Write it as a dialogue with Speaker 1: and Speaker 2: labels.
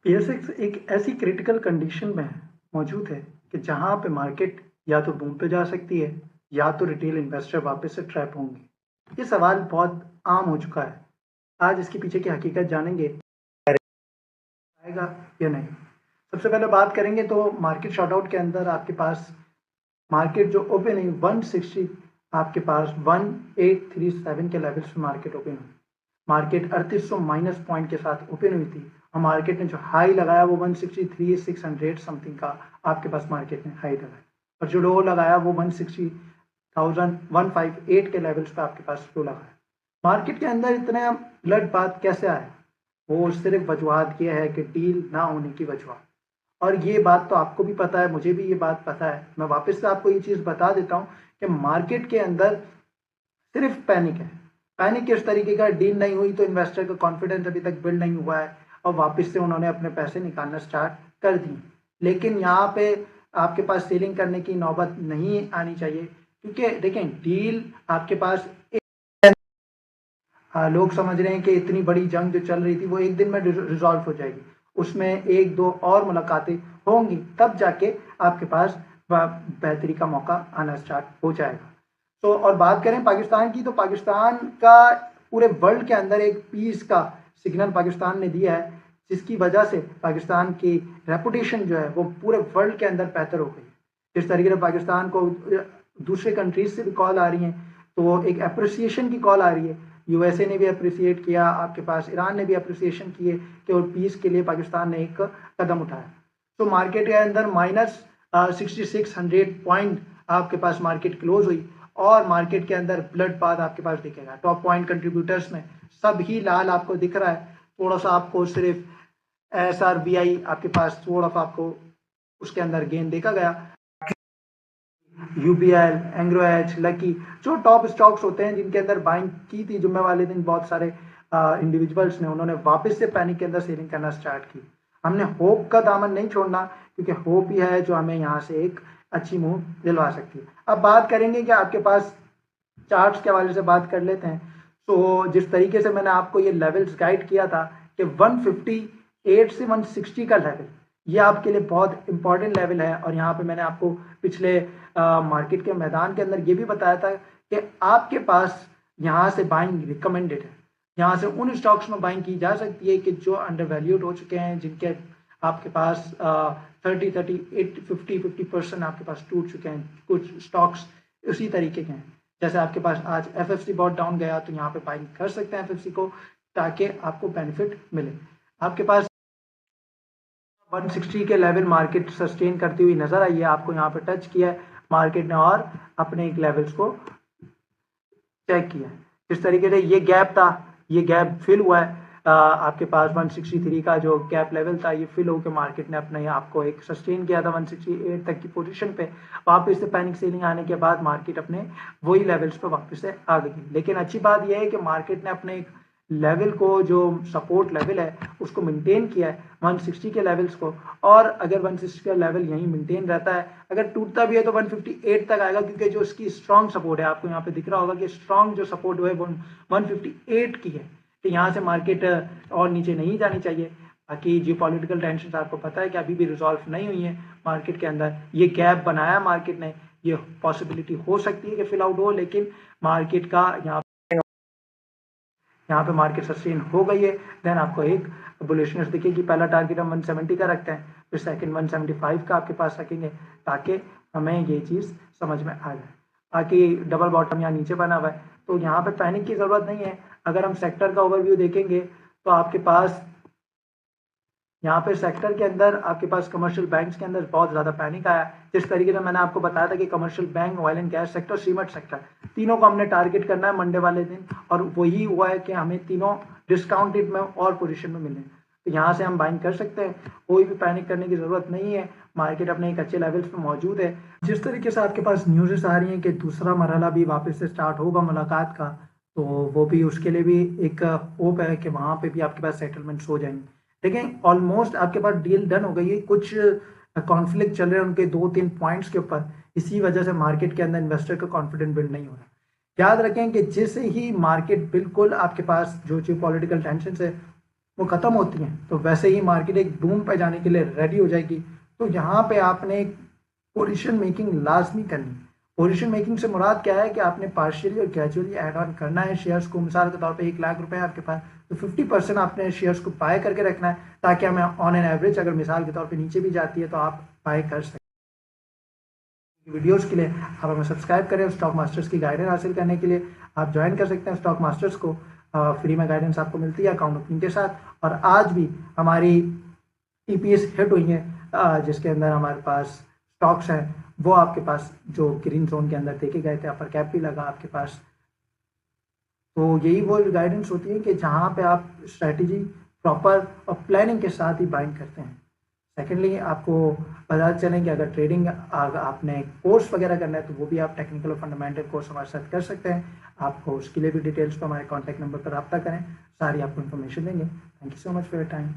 Speaker 1: ASX एक ऐसी critical condition में मौजूद है कि जहां पे मार्केट या तो बूम पे जा सकती है या तो रिटेल इन्वेस्टर वापस से ट्रैप होंगे। ये सवाल बहुत आम हो चुका है। आज इसके पीछे की हकीकत जानेंगे, आएगा या नहीं। सबसे पहले बात करेंगे तो मार्केट शॉर्टआउट के अंदर आपके पास मार्केट जो ओपन हुई 160, आपके पास 1837 के लेवल्स पे मार्केट ओपन हुई। मार्केट 3800 माइनस पॉइंट के साथ ओपन हुई थी और मार्केट ने जो हाई लगाया वो 163,600 समथिंग का आपके पास मार्केट ने हाई लगाया, और जो लो लगाया वो 160,158 के लेवल्स पे आपके पास लो लगाया। मार्केट के अंदर इतने ब्लड बात कैसे आया? वो सिर्फ वजूहत ये है कि डील ना होने की वजूहत, और ये बात तो आपको भी पता है, मुझे भी ये बात पता है। मैं वापस से आपको ये चीज़ बता देता हूँ कि मार्केट के अंदर सिर्फ पैनिक है। पैनिक किस तरीके का? डील नहीं हुई तो इन्वेस्टर का कॉन्फिडेंस अभी तक बिल्ड नहीं हुआ है और वापस से उन्होंने अपने पैसे निकालना स्टार्ट कर दिए। लेकिन यहाँ पे आपके पास सेलिंग करने की नौबत नहीं आनी चाहिए, क्योंकि देखें डील आपके पास लोग समझ रहे हैं कि इतनी बड़ी जंग जो चल रही थी वो एक दिन में रिजॉल्व हो जाएगी, उसमें एक दो और मुलाकातें होंगी, तब जाके आपके पास बेहतरी का मौका आना स्टार्ट हो जाएगा। तो और बात करें पाकिस्तान की, तो पाकिस्तान का पूरे वर्ल्ड के अंदर एक पीस का सिग्नल पाकिस्तान ने दिया है, जिसकी वजह से पाकिस्तान की रेपुटेशन जो है वो पूरे वर्ल्ड के अंदर बेहतर हो गई। जिस तरीके से पाकिस्तान को दूसरे कंट्रीज से भी कॉल आ रही हैं, तो एक अप्रिसिएशन की कॉल आ रही है। यूएसए ने भी अप्रिसिएट किया, आपके पास ईरान ने भी अप्रिसिएशन किए कि और पीस के लिए पाकिस्तान ने एक कदम उठाया। तो मार्केट के अंदर माइनस 6600 पॉइंट आपके पास मार्केट क्लोज हुई, और मार्केट के अंदर ब्लड बाथ आपके पास दिखेगा। टॉप पॉइंट कंट्रीब्यूटर्स में सब ही लाल आपको दिख रहा है। थोड़ा सा आपको सिर्फ SRBI आपके पास थोड़ा सा आपको उसके अंदर गेन देखा गया। यूबीएल, एंग्रो एच, लकी, जो टॉप स्टॉक्स होते हैं जिनके अंदर बाइंग की थी जुम्मे वाले दिन बहुत सारे इंडिविजुअल्स ने, उन्होंने वापस से पैनिक के अंदर सेलिंग करना स्टार्ट की। हमने होप का दामन नहीं छोड़ना, क्योंकि होप ही है जो हमें यहाँ से एक अच्छी मूव दिलवा सकती है। अब बात करेंगे कि आपके पास चार्ट्स के हवाले से बात कर लेते हैं। तो जिस तरीके से मैंने आपको ये लेवल्स गाइड किया था कि 158 से 160 का लेवल, ये आपके लिए बहुत इंपॉर्टेंट लेवल है। और यहाँ पे मैंने आपको पिछले मार्केट के मैदान के अंदर ये भी बताया था कि आपके पास यहाँ से बाइंग रिकमेंडेड है। यहाँ से उन स्टॉक्स में बाइंग की जा सकती है कि जो अंडर वैल्यूड हो चुके हैं, जिनके आपके पास 30-50% आपके पास टूट चुके हैं। कुछ स्टॉक्स उसी तरीके के हैं। जैसे आपके पास आज एफएफसी बहुत डाउन गया, तो यहाँ पे बाइंग कर सकते हैं एफएफसी को, ताकि आपको बेनिफिट मिले। आपके पास 160 के लेवल मार्केट सस्टेन करती हुई नजर आई है, आपको यहाँ पे टच किया है मार्केट ने और अपने एक लेवल्स को चेक किया है। इस तरीके से ये गैप था, ये गैप फिल हुआ है। आपके पास 163 का जो गैप लेवल था, ये फिल होकर मार्केट ने अपने आप को एक सस्टेन किया था 168 तक की पोजीशन पे। वापस से पैनिक सेलिंग आने के बाद मार्केट अपने वही लेवल्स पे वापस से आ गई। लेकिन अच्छी बात यह है कि मार्केट ने अपने एक लेवल को, जो सपोर्ट लेवल है, उसको मेंटेन किया है 160 के लेवल्स को। और अगर 160 का लेवल यहीं मेंटेन रहता है, अगर टूटता भी है तो 158 तक आएगा, क्योंकि जो उसकी स्ट्रॉन्ग सपोर्ट है, आपको यहाँ पे दिख रहा होगा कि स्ट्रॉन्ग जो सपोर्ट है वो 158 की है। तो यहाँ से मार्केट और नीचे नहीं जानी चाहिए। बाकी जियो पॉलिटिकल टेंशन आपको पता है कि अभी भी रिजॉल्व नहीं हुई है मार्केट के अंदर। ये गैप बनाया मार्केट ने, ये पॉसिबिलिटी हो सकती है कि फिल आउट हो, लेकिन मार्केट का यहाँ पे मार्केट सस्टेन हो गई है। देन आपको एक बुलिशनेस दिखेगी। पहला टारगेट हम 170 का रखते हैं, फिर सेकंड 175 का आपके पास रखेंगे, ताकि हमें ये चीज़ समझ में आ जाए। बाकी डबल बॉटम यहाँ नीचे बना हुआ है, तो यहाँ पे पैनिक की ज़रूरत नहीं है। अगर हम सेक्टर का ओवरव्यू देखेंगे तो आपके पास यहाँ पे सेक्टर के अंदर आपके पास कमर्शियल बैंक्स के अंदर बहुत ज़्यादा पैनिक आया। जिस तरीके से मैंने आपको बताया था कि commercial bank, oil and gas sector, cement sector, तीनों को हमने टारगेट करना है मंडे वाले दिन, और वही हुआ है कि हमें तीनों डिस्काउंटेड में और पोजीशन में मिले। तो यहाँ से हम बाइंग कर सकते हैं, कोई भी पैनिक करने की ज़रूरत नहीं है। मार्केट अपने एक अच्छे लेवल्स पे मौजूद है। जिस तरीके से आपके पास न्यूज़ आ रही हैं कि दूसरा मरहला भी वापस से स्टार्ट होगा मुलाकात का, तो वो भी, उसके लिए भी एक होप है कि वहाँ पे भी आपके पास सेटलमेंट्स हो जाएंगे। देखें ऑलमोस्ट आपके पास डील डन हो गई है। कुछ कॉन्फ्लिक्ट चल रहे हैं उनके 2-3 पॉइंट्स के ऊपर, इसी वजह से मार्केट के अंदर इन्वेस्टर का कॉन्फिडेंस बिल्ड नहीं हो रहा। याद रखें कि जैसे ही मार्केट बिल्कुल आपके पास जो पॉलिटिकल टेंशन है वो ख़त्म होती हैं, तो वैसे ही मार्केट एक बूम पे जाने के लिए रेडी हो जाएगी। तो यहाँ पे आपने पोजीशन मेकिंग लाजमी करनी। पोजीशन मेकिंग से मुराद क्या है कि आपने पार्शियली और ग्रेजुअली ऐड ऑन करना है शेयर्स को। मिसाल के तौर पे 1 लाख रुपए आपके पास, तो 50% आपने शेयर्स को बाय करके रखना है, ताकि हमें ऑन एन एवरेज अगर मिसाल के तौर पे नीचे भी जाती है तो आप बाय कर सकें। वीडियोस के लिए आप हमें सब्सक्राइब करें। स्टॉक मास्टर्स की गाइडेंस हासिल करने के लिए आप ज्वाइन कर सकते हैं स्टॉक मास्टर्स को। फ्री में गाइडेंस आपको मिलती है अकाउंट ओपनिंग के साथ। और आज भी हमारी ईपीएस हिट हुई है, जिसके अंदर हमारे पास स्टॉक्स हैं वो आपके पास जो ग्रीन जोन के अंदर देखे गए थे, अपर कैप भी लगा आपके पास। तो यही वो गाइडेंस होती है कि जहाँ पे आप स्ट्रेटजी प्रॉपर और प्लानिंग के साथ ही बाइंड करते हैं। सेकेंडली, आपको पता चलें कि अगर ट्रेडिंग आपने कोर्स वगैरह करना है तो वो भी आप टेक्निकल और फंडामेंटल कोर्स हमारे साथ कर सकते हैं। आपको उसके लिए भी डिटेल्स को हमारे कॉन्टैक्ट नंबर पर रब्ता करें, सारी आपको इन्फॉर्मेशन देंगे। Thank you so much for your time.